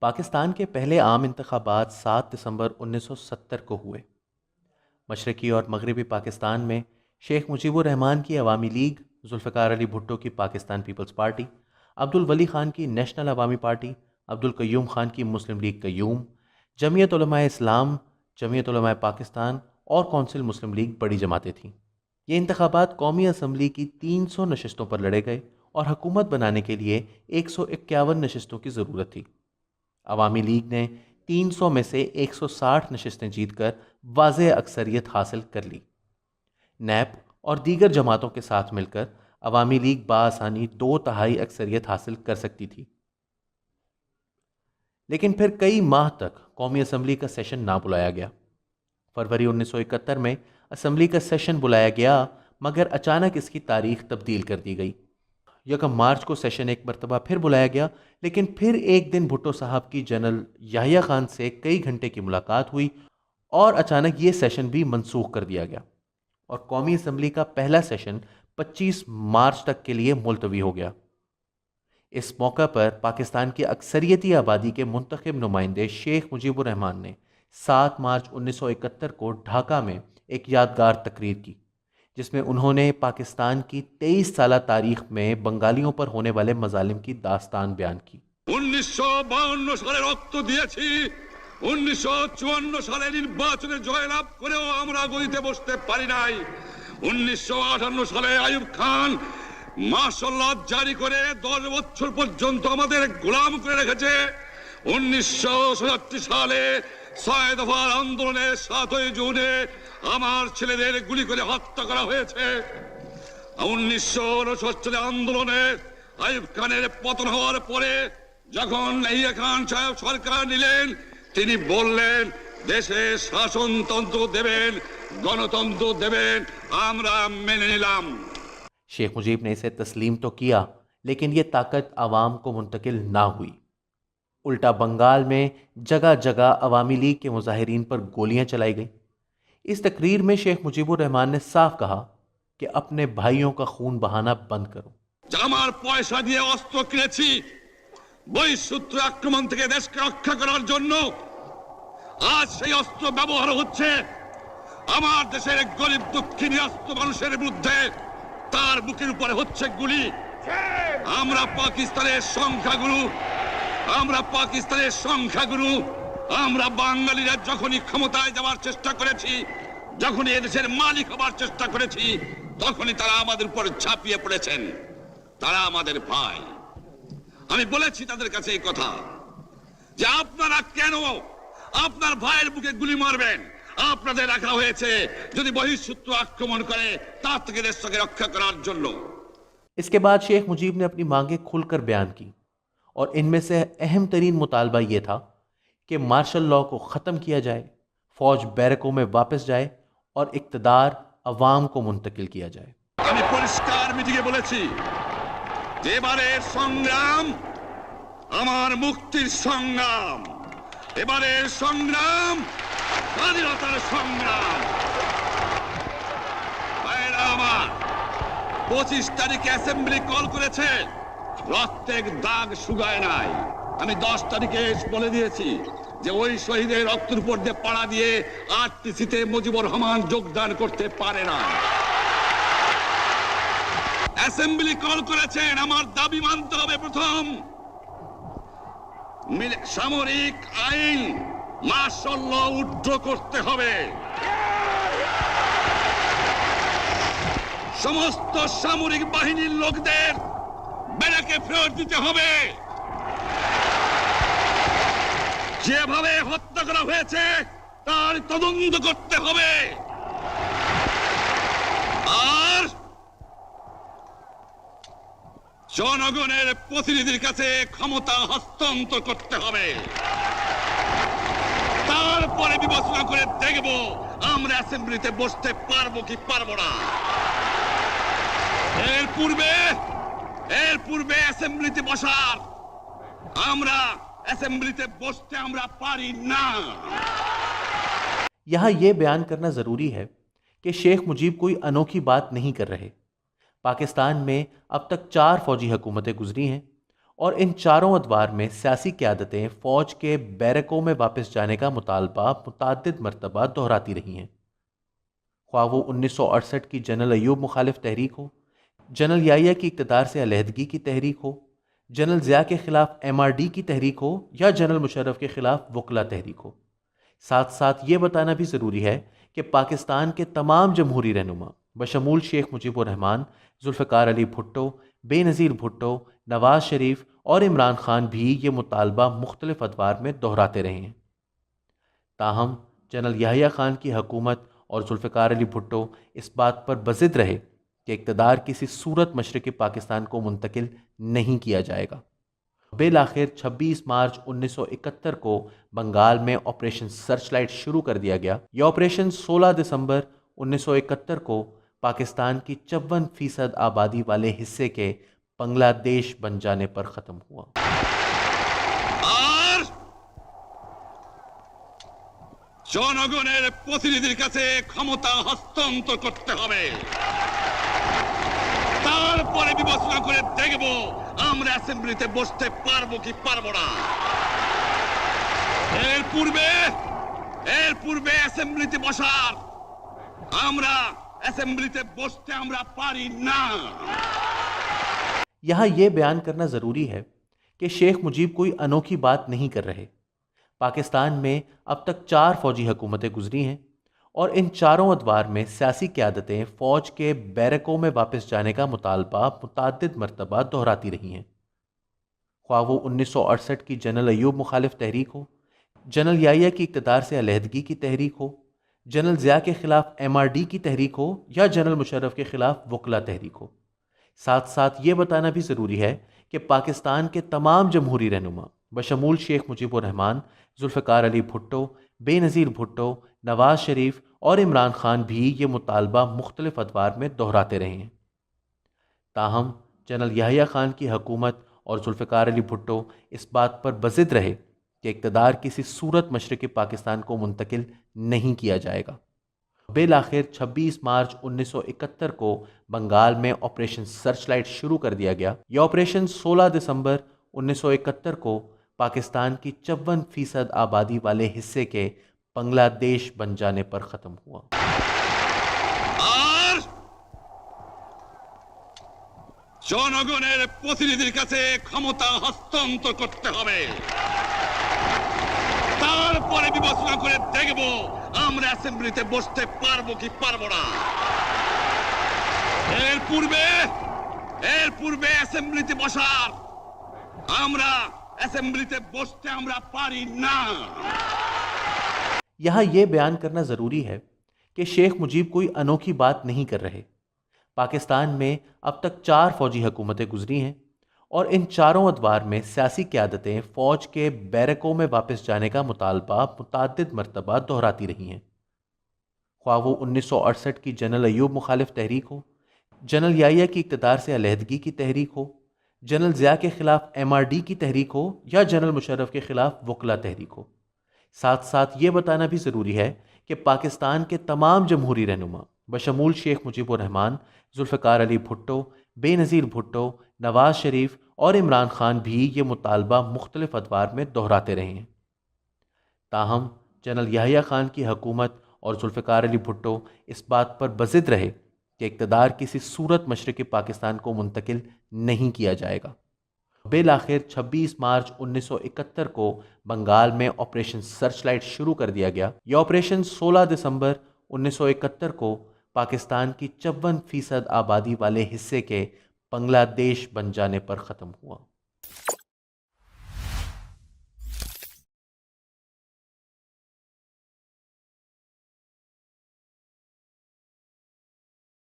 پاکستان کے پہلے عام انتخابات 7 دسمبر 1970 کو ہوئے۔ مشرقی اور مغربی پاکستان میں شیخ مجیب الرحمان کی عوامی لیگ، ذوالفقار علی بھٹو کی پاکستان پیپلز پارٹی، عبد الولی خان کی نیشنل عوامی پارٹی، عبد القیوم خان کی مسلم لیگ قیوم، جمعیت علماء اسلام، جمعیت علماء پاکستان اور کونسل مسلم لیگ بڑی جماعتیں تھیں۔ یہ انتخابات قومی اسمبلی کی 300 نشستوں پر لڑے گئے اور حکومت بنانے کے لیے 151 نشستوں کی ضرورت تھی۔ عوامی لیگ نے 300 میں سے 160 نشستیں جیت کر واضح اکثریت حاصل کر لی۔ نیب اور دیگر جماعتوں کے ساتھ مل کر عوامی لیگ بآسانی 2/3 اکثریت حاصل کر سکتی تھی، لیکن پھر کئی ماہ تک قومی اسمبلی کا سیشن نہ بلایا گیا۔ فروری 1971 میں اسمبلی کا سیشن بلایا گیا، مگر اچانک اس کی تاریخ تبدیل کر دی گئی۔ 1 مارچ کو سیشن ایک مرتبہ پھر بلایا گیا، لیکن پھر ایک دن بھٹو صاحب کی جنرل یحییٰ خان سے کئی گھنٹے کی ملاقات ہوئی اور اچانک یہ سیشن بھی منسوخ کر دیا گیا اور قومی اسمبلی کا پہلا سیشن 25 مارچ تک کے لیے ملتوی ہو گیا۔ اس موقع پر پاکستان کی اکثریتی آبادی کے منتخب نمائندے شیخ مجیب الرحمان نے 7 مارچ 1971 کو ڈھاکہ میں ایک یادگار تقریر کی، جس میں انہوں نے پاکستان کی 23 سالہ تاریخ میں بنگالیوں پر ہونے والے مظالم کی داستان بیان کی۔ 1952 সালে রক্ত দিয়েছি, 1954 সালে নির্বাচনে জয়লাভ করেও আমরা গদিতে বসতে পারি নাই। 1958 সালে আইয়ুব খান মাশাআল্লাহ জারি করে 10 বছর পর্যন্ত আমাদের গোলাম করে রেখেছে। 1967 সালে 6 দফার আন্দোলনে 7 জুনে আমার ছেলেদের গুলি করে হত্যা করা হয়েছে। 1969 আন্দোলনে আইয়ুব খানের পতন হওয়ার পরে যখন ইয়াহিয়া খান সাহেব সরকার নিলেন, তিনি বললেন দেশে শাসনতন্ত্র দেবেন, গণতন্ত্র দেবেন, আমরা মেনে নিলাম। شیخ مجیب نے اسے تسلیم تو کیا، لیکن یہ طاقت عوام کو منتقل نہ ہوئی۔ الٹا بنگال میں جگہ جگہ عوامی لیگ کے مظاہرین پر گولیاں چلائی گئیں۔ اس تقریر میں شیخ مجیب الرحمان نے صاف کہا کہ اپنے بھائیوں کا خون بہانا بند کرو۔ আমার পয়সা দিয়ে অস্ত্র কিনেছি বহিঃশত্রু আক্রমণ থেকে দেশকে রক্ষা করার জন্য। আজ সেই অস্ত্র ব্যবহার হচ্ছে আমার দেশের গরিব দুঃখী নিরস্ত মানুষের বিরুদ্ধে, তার বুকের উপরে হচ্ছে গুলি। আমরা পাকিস্তানের সংখ্যাগুরু, আমরা বাঙালিরা যখনই ক্ষমতায় যাওয়ার চেষ্টা করেছি, যখনই এদেশের মালিক হবার চেষ্টা করেছি, তখনই তারা আমাদের উপর ঝাঁপিয়ে পড়েছেন। তারা আমাদের ভাই। আমি বলেছি তাদের কাছে এই কথা যে আপনারা কেন আপনার ভাইয়ের বুকে গুলি মারবেন? আপনাদের রাখা হয়েছে যদি বহিঃশত্রু আক্রমণ করে তার থেকে দেশকে রক্ষা করার জন্য। اس کے بعد شیخ مجیب نے اپنی مانگیں کھل کر بیان کی، اور ان میں سے اہم ترین مطالبہ یہ تھا کہ مارشل لاء کو ختم کیا جائے، فوج بیرکوں میں واپس جائے اور اقتدار عوام کو منتقل کیا جائے۔ আমি পরিষ্কার মিটিংয়ে বলেছি যে এবারের সংগ্রাম আমার মুক্তির সংগ্রাম, এবারের সংগ্রাম স্বাধীনতার সংগ্রাম। ভাইরা আমার, 25 তারিখে অ্যাসেম্বলি কল করেছে, রক্তের দাগ শুকায় নাই। আমি 10 তারিখে বলে দিয়েছি যে ওই শহীদের রক্তের উপর দিয়ে পাড়া দিয়ে আরটিসিতে মুজিবুর রহমান যোগদান করতে পারে না। অ্যাসেম্বলি কল করেছেন, আমার দাবি মানতে হবে। প্রথম সামরিক আইন মার্শাল ল উইথড্র করতে হবে। সমস্ত সামরিক বাহিনীর লোকদের ব্যারাকে ফেরত দিতে হবে। যেভাবে হত্যা করা হয়েছে তার তদন্ত করতে হবে। আর জনগণের প্রতিনিধির কাছে ক্ষমতা হস্তান্তর করতে হবে। তারপরে বিবেচনা করে দেখব আমরা অ্যাসেম্বলিতে বসতে পারবো কি পারবো না। এর পূর্বে অ্যাসেম্বলিতে বসার আমরা অ্যাসেম্বলিতে বসতে আমরা পারি না। یہاں یہ بیان کرنا ضروری ہے کہ شیخ مجیب کوئی انوکھی بات نہیں کر رہے۔ پاکستان میں اب تک 4 فوجی حکومتیں گزری ہیں اور ان چاروں ادوار میں سیاسی قیادتیں فوج کے بیرکوں میں واپس جانے کا مطالبہ متعدد مرتبہ دہراتی رہی ہیں، خواہ وہ 1968 کی جنرل ایوب مخالف تحریک ہو، جنرل یحییٰ کی اقتدار سے علیحدگی کی تحریک ہو، جنرل ضیاء کے خلاف MRD کی تحریک ہو، یا جنرل مشرف کے خلاف وکلا تحریک ہو۔ ساتھ ساتھ یہ بتانا بھی ضروری ہے کہ پاکستان کے تمام جمہوری رہنما بشمول شیخ مجیب الرحمان، ذوالفقار علی بھٹو، بے نظیر بھٹو، نواز شریف اور عمران خان بھی یہ مطالبہ مختلف ادوار میں دہراتے رہے ہیں۔ تاہم جنرل یحییٰ خان کی حکومت اور ذوالفقار علی بھٹو اس بات پر بضد رہے کہ اقتدار کسی صورت مشرقی پاکستان کو منتقل نہیں کیا جائے گا۔ بالآخر 26 مارچ 1971 کو بنگال میں آپریشن سرچ لائٹ شروع کر دیا گیا۔ یہ آپریشن 16 دسمبر 1971 کو پاکستان کی 54% آبادی والے حصے کے بنگلہ دیش بن جانے پر ختم ہوا۔ আর জনগণের প্রতিনিধির কাছে ক্ষমতা হস্তান্তর করতে হবে, তারপরে বিবেচনা করে দেখব আমরা অ্যাসেম্বলিতে বসতে পারবো কি পারবো না। এর পূর্বে অ্যাসেম্বলিতে বসার অ্যাসেম্বলিতে বসতে আমরা পারি না। یہاں یہ بیان کرنا ضروری ہے کہ شیخ مجیب کوئی انوکھی بات نہیں کر رہے۔ پاکستان میں اب تک 4 فوجی حکومتیں گزری ہیں اور ان چاروں ادوار میں سیاسی قیادتیں فوج کے بیرکوں میں واپس جانے کا مطالبہ متعدد مرتبہ دہراتی رہی ہیں، خواہ وہ 1968 کی جنرل ایوب مخالف تحریک ہو، جنرل یحییٰ کی اقتدار سے علیحدگی کی تحریک ہو، جنرل ضیاء کے خلاف MRD کی تحریک ہو، یا جنرل مشرف کے خلاف وکلا تحریک ہو۔ ساتھ ساتھ یہ بتانا بھی ضروری ہے کہ پاکستان کے تمام جمہوری رہنما بشمول شیخ مجیب الرحمان، ذوالفقار علی بھٹو، بے نظیر بھٹو، نواز شریف اور عمران خان بھی یہ مطالبہ مختلف ادوار میں دہراتے رہے ہیں۔ تاہم جنرل یحییٰ خان کی حکومت اور ذوالفقار علی بھٹو اس بات پر بضد رہے کہ اقتدار کسی صورت مشرقی پاکستان کو منتقل نہیں کیا جائے گا۔ بالآخر 26 مارچ 1971 کو بنگال میں آپریشن سرچ لائٹ شروع کر دیا گیا۔ یہ آپریشن 16 دسمبر 1971 کو پاکستان کی 54% آبادی والے حصے کے بنگلہ دیش بن جانے پر ختم ہوا۔ আর জনগণের প্রতিনিধির কাছে ক্ষমতা হস্তান্তর করতে হবে, তারপরে বিবেচনা করে দেখব আমরা অ্যাসেম্বলিতে বসতে পারবো কি পারবো না। এর পূর্বে অ্যাসেম্বলিতে বসার অ্যাসেম্বলিতে বসতে আমরা পারি না। یہاں یہ بیان کرنا ضروری ہے کہ شیخ مجیب کوئی انوکھی بات نہیں کر رہے۔ پاکستان میں اب تک 4 فوجی حکومتیں گزری ہیں اور ان چاروں ادوار میں سیاسی قیادتیں فوج کے بیرکوں میں واپس جانے کا مطالبہ متعدد مرتبہ دہراتی رہی ہیں، خواہ وہ 1968 کی جنرل ایوب مخالف تحریک ہو، جنرل یحییٰ کی اقتدار سے علیحدگی کی تحریک ہو، جنرل ضیاء کے خلاف MRD کی تحریک ہو، یا جنرل مشرف کے خلاف وکلا تحریک ہو۔ ساتھ ساتھ یہ بتانا بھی ضروری ہے کہ پاکستان کے تمام جمہوری رہنما بشمول شیخ مجیب الرحمان، ذوالفقار علی بھٹو، بے نظیر بھٹو، نواز شریف اور عمران خان بھی یہ مطالبہ مختلف ادوار میں دہراتے رہے ہیں۔ تاہم جنرل یحییٰ خان کی حکومت اور ذوالفقار علی بھٹو اس بات پر بضد رہے کہ اقتدار کسی صورت مشرقی پاکستان کو منتقل نہیں کیا جائے گا۔ بالآخر 26 مارچ 1971 کو بنگال میں آپریشن سرچ لائٹ شروع کر دیا گیا۔ یہ آپریشن 16 دسمبر 1971 کو پاکستان کی 54% آبادی والے حصے کے بنگلہ دیش بن جانے پر ختم ہوا۔